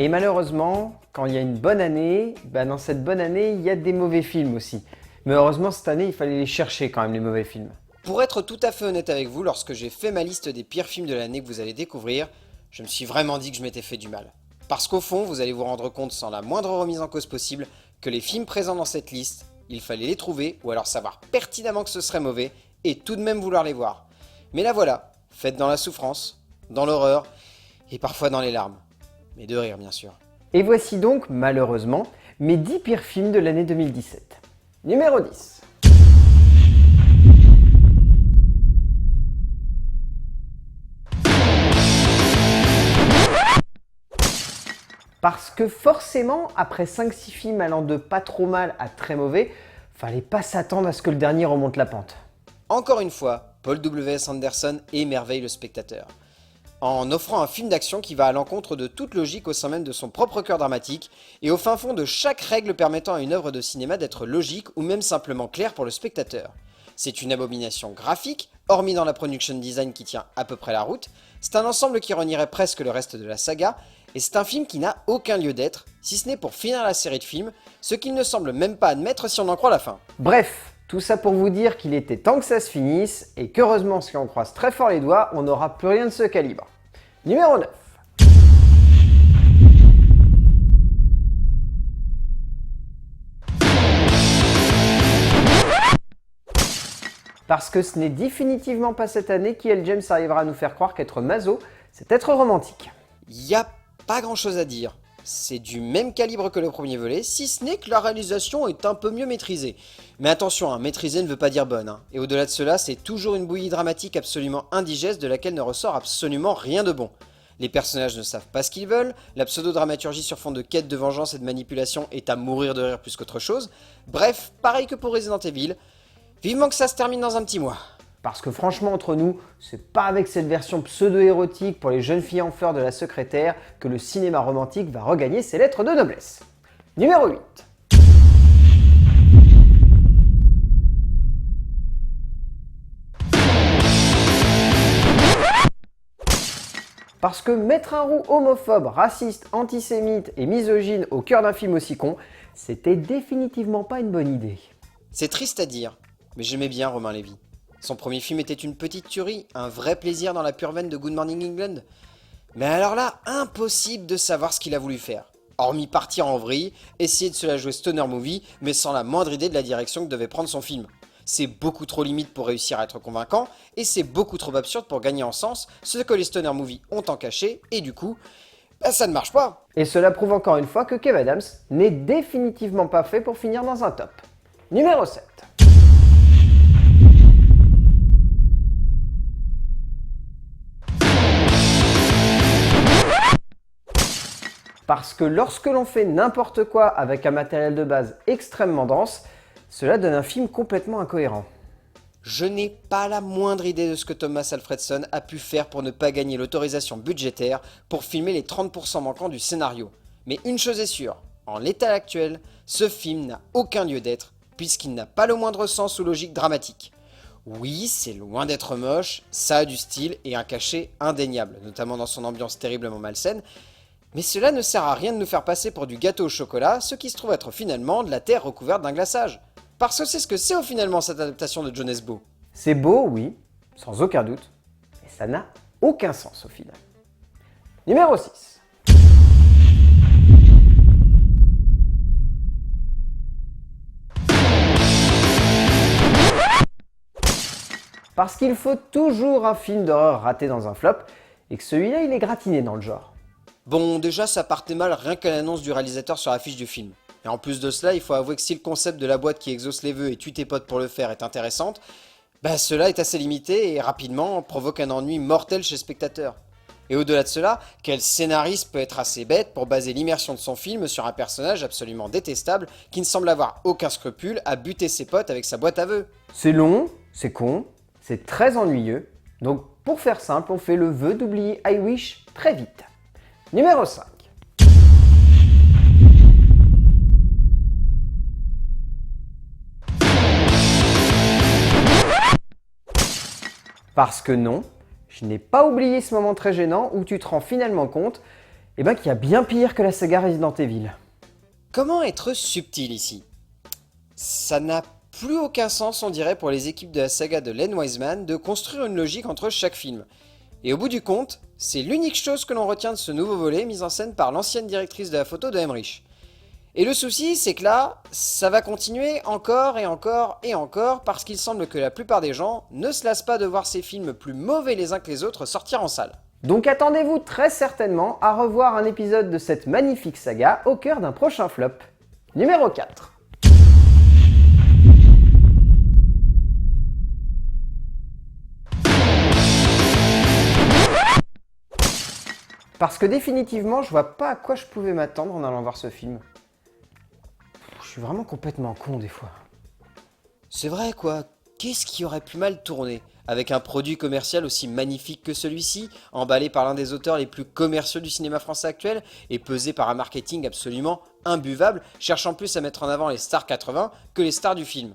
Et malheureusement, quand il y a une bonne année, dans cette bonne année, il y a des mauvais films aussi. Mais heureusement, cette année, il fallait les chercher quand même, les mauvais films. Pour être tout à fait honnête avec vous, lorsque j'ai fait ma liste des pires films de l'année que vous allez découvrir, je me suis vraiment dit que je m'étais fait du mal. Parce qu'au fond, vous allez vous rendre compte sans la moindre remise en cause possible que les films présents dans cette liste, il fallait les trouver ou alors savoir pertinemment que ce serait mauvais et tout de même vouloir les voir. Mais la voilà, faite dans la souffrance, dans l'horreur et parfois dans les larmes. Mais de rire bien sûr. Et voici donc, malheureusement, mes 10 pires films de l'année 2017. Numéro 10. Parce que forcément, après 5-6 films allant de pas trop mal à très mauvais, fallait pas s'attendre à ce que le dernier remonte la pente. Encore une fois, Paul W.S. Anderson émerveille le spectateur, en offrant un film d'action qui va à l'encontre de toute logique au sein même de son propre cœur dramatique, et au fin fond de chaque règle permettant à une œuvre de cinéma d'être logique ou même simplement claire pour le spectateur. C'est une abomination graphique, hormis dans la production design qui tient à peu près la route, c'est un ensemble qui renierait presque le reste de la saga, et c'est un film qui n'a aucun lieu d'être, si ce n'est pour finir la série de films, ce qu'il ne semble même pas admettre si on en croit la fin. Bref, tout ça pour vous dire qu'il était temps que ça se finisse, et qu'heureusement, si on croise très fort les doigts, on n'aura plus rien de ce calibre. Numéro 9. Parce que ce n'est définitivement pas cette année qu'E.L. James arrivera à nous faire croire qu'être maso, c'est être romantique. Y a pas grand chose à dire. C'est du même calibre que le premier volet, si ce n'est que la réalisation est un peu mieux maîtrisée. Mais attention, maîtriser ne veut pas dire bonne. Et au-delà de cela, c'est toujours une bouillie dramatique absolument indigeste de laquelle ne ressort absolument rien de bon. Les personnages ne savent pas ce qu'ils veulent, la pseudo-dramaturgie sur fond de quête de vengeance et de manipulation est à mourir de rire plus qu'autre chose. Bref, pareil que pour Resident Evil, vivement que ça se termine dans un petit mois. Parce que franchement, entre nous, c'est pas avec cette version pseudo-érotique pour les jeunes filles en fleurs de la secrétaire que le cinéma romantique va regagner ses lettres de noblesse. Numéro 8. Parce que mettre un roux homophobe, raciste, antisémite et misogyne au cœur d'un film aussi con, c'était définitivement pas une bonne idée. C'est triste à dire, mais j'aimais bien Romain Lévy. Son premier film était une petite tuerie, un vrai plaisir dans la pure veine de Good Morning England. Mais alors là, impossible de savoir ce qu'il a voulu faire. Hormis partir en vrille, essayer de se la jouer stoner movie, mais sans la moindre idée de la direction que devait prendre son film. C'est beaucoup trop limite pour réussir à être convaincant, et c'est beaucoup trop absurde pour gagner en sens, ce que les stoner movies ont en cachet, et du coup, ça ne marche pas. Et cela prouve encore une fois que Kev Adams n'est définitivement pas fait pour finir dans un top. Numéro 7. Parce que lorsque l'on fait n'importe quoi avec un matériel de base extrêmement dense, cela donne un film complètement incohérent. Je n'ai pas la moindre idée de ce que Thomas Alfredson a pu faire pour ne pas gagner l'autorisation budgétaire pour filmer les 30% manquants du scénario. Mais une chose est sûre, en l'état actuel, ce film n'a aucun lieu d'être, puisqu'il n'a pas le moindre sens ou logique dramatique. Oui, c'est loin d'être moche, ça a du style et un cachet indéniable, notamment dans son ambiance terriblement malsaine, mais cela ne sert à rien de nous faire passer pour du gâteau au chocolat, ce qui se trouve être finalement de la terre recouverte d'un glaçage. Parce que c'est ce que c'est au finalement cette adaptation de John Beau. C'est beau, oui, sans aucun doute, mais ça n'a aucun sens au final. Numéro 6. Parce qu'il faut toujours un film d'horreur raté dans un flop, et que celui-là il est gratiné dans le genre. Bon, déjà ça partait mal rien qu'à l'annonce du réalisateur sur l'affiche du film. Et en plus de cela, il faut avouer que si le concept de la boîte qui exauce les vœux et tue tes potes pour le faire est intéressante, cela est assez limité et rapidement provoque un ennui mortel chez le spectateur. Et au-delà de cela, quel scénariste peut être assez bête pour baser l'immersion de son film sur un personnage absolument détestable qui ne semble avoir aucun scrupule à buter ses potes avec sa boîte à vœux? C'est long, c'est con, c'est très ennuyeux, donc pour faire simple, on fait le vœu d'oublier I Wish très vite. Numéro 5. Parce que non, je n'ai pas oublié ce moment très gênant où tu te rends finalement compte Eh ben qu'il y a bien pire que la saga Resident Evil. Comment être subtil ici? Ça n'a plus aucun sens, on dirait, pour les équipes de la saga de Len Wiseman de construire une logique entre chaque film. Et au bout du compte, c'est l'unique chose que l'on retient de ce nouveau volet mis en scène par l'ancienne directrice de la photo de Emmerich. Et le souci, c'est que là, ça va continuer encore et encore et encore parce qu'il semble que la plupart des gens ne se lassent pas de voir ces films plus mauvais les uns que les autres sortir en salle. Donc attendez-vous très certainement à revoir un épisode de cette magnifique saga au cœur d'un prochain flop. Numéro 4. Parce que définitivement, je vois pas à quoi je pouvais m'attendre en allant voir ce film. Je suis vraiment complètement con des fois. C'est vrai quoi, qu'est-ce qui aurait pu mal tourner avec un produit commercial aussi magnifique que celui-ci, emballé par l'un des auteurs les plus commerciaux du cinéma français actuel et pesé par un marketing absolument imbuvable, cherchant plus à mettre en avant les stars 80 que les stars du film.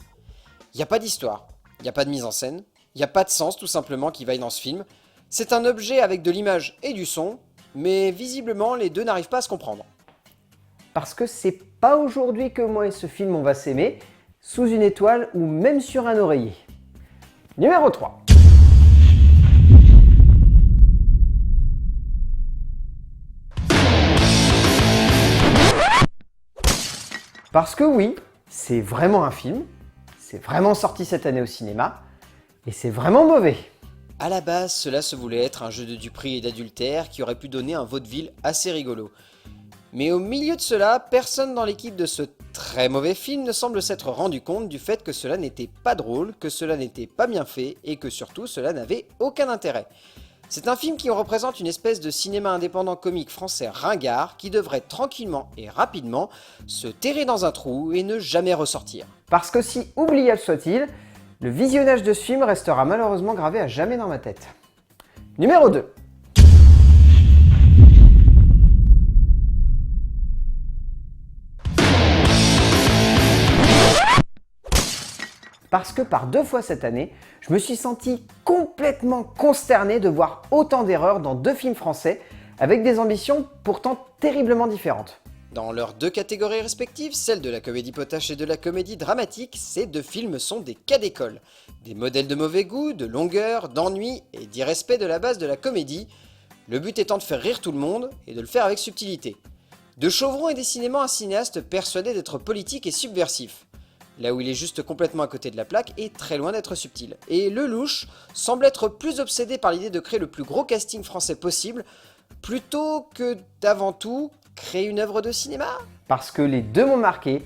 Il n'y a pas d'histoire, il n'y a pas de mise en scène, il n'y a pas de sens tout simplement qui vaille dans ce film. C'est un objet avec de l'image et du son, mais visiblement les deux n'arrivent pas à se comprendre. Parce que c'est pas aujourd'hui que moi et ce film on va s'aimer, sous une étoile ou même sur un oreiller. Numéro 3. Parce que oui, c'est vraiment un film, c'est vraiment sorti cette année au cinéma, et c'est vraiment mauvais. À la base, cela se voulait être un jeu de duperie et d'adultère qui aurait pu donner un vaudeville assez rigolo. Mais au milieu de cela, personne dans l'équipe de ce très mauvais film ne semble s'être rendu compte du fait que cela n'était pas drôle, que cela n'était pas bien fait et que surtout cela n'avait aucun intérêt. C'est un film qui représente une espèce de cinéma indépendant comique français ringard qui devrait tranquillement et rapidement se terrer dans un trou et ne jamais ressortir. Parce que si oubliable soit-il, le visionnage de ce film restera malheureusement gravé à jamais dans ma tête. Numéro 2. Parce que par 2 fois cette année, je me suis senti complètement consterné de voir autant d'erreurs dans 2 films français avec des ambitions pourtant terriblement différentes. Dans leurs 2 catégories respectives, celle de la comédie potache et de la comédie dramatique, ces 2 films sont des cas d'école. Des modèles de mauvais goût, de longueur, d'ennui et d'irrespect de la base de la comédie, le but étant de faire rire tout le monde et de le faire avec subtilité. De Chauvron est décidément un cinéaste persuadé d'être politique et subversif, là où il est juste complètement à côté de la plaque et très loin d'être subtil. Et Lelouch semble être plus obsédé par l'idée de créer le plus gros casting français possible, plutôt que d'avant tout créer une œuvre de cinéma. Parce que les deux m'ont marqué,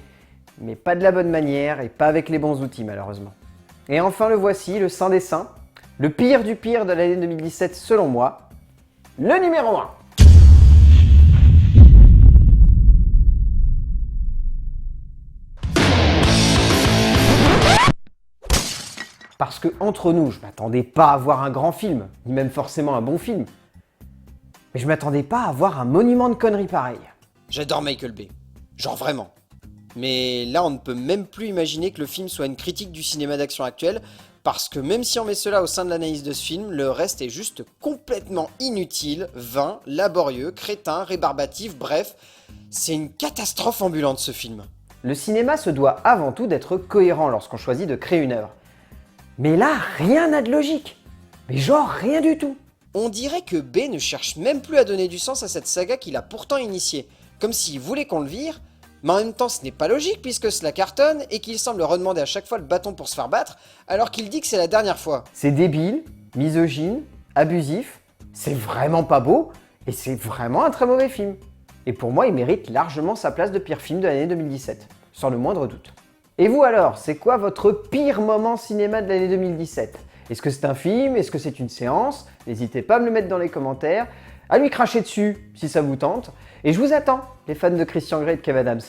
mais pas de la bonne manière et pas avec les bons outils malheureusement. Et enfin le voici, le saint des saints, le pire du pire de l'année 2017 selon moi, le numéro 1. Parce que entre nous, je m'attendais pas à voir un grand film, ni même forcément un bon film. Mais je m'attendais pas à voir un monument de conneries pareil. J'adore Michael Bay. Genre vraiment. Mais là, on ne peut même plus imaginer que le film soit une critique du cinéma d'action actuel, parce que même si on met cela au sein de l'analyse de ce film, le reste est juste complètement inutile, vain, laborieux, crétin, rébarbatif, bref, c'est une catastrophe ambulante ce film. Le cinéma se doit avant tout d'être cohérent lorsqu'on choisit de créer une œuvre. Mais là, rien n'a de logique. Mais genre rien du tout. On dirait que Bay ne cherche même plus à donner du sens à cette saga qu'il a pourtant initiée, comme s'il voulait qu'on le vire, mais en même temps ce n'est pas logique puisque cela cartonne et qu'il semble redemander à chaque fois le bâton pour se faire battre, alors qu'il dit que c'est la dernière fois. C'est débile, misogyne, abusif, c'est vraiment pas beau, et c'est vraiment un très mauvais film. Et pour moi, il mérite largement sa place de pire film de l'année 2017, sans le moindre doute. Et vous alors, c'est quoi votre pire moment cinéma de l'année 2017 ? Est-ce que c'est un film ? Est-ce que c'est une séance ? N'hésitez pas à me le mettre dans les commentaires, à lui cracher dessus si ça vous tente. Et je vous attends, les fans de Christian Grey et de Kev Adams.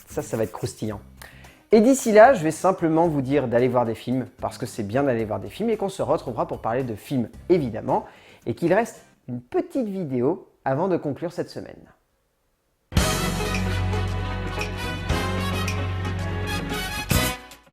Ça va être croustillant. Et d'ici là, je vais simplement vous dire d'aller voir des films, parce que c'est bien d'aller voir des films et qu'on se retrouvera pour parler de films évidemment, et qu'il reste une petite vidéo avant de conclure cette semaine.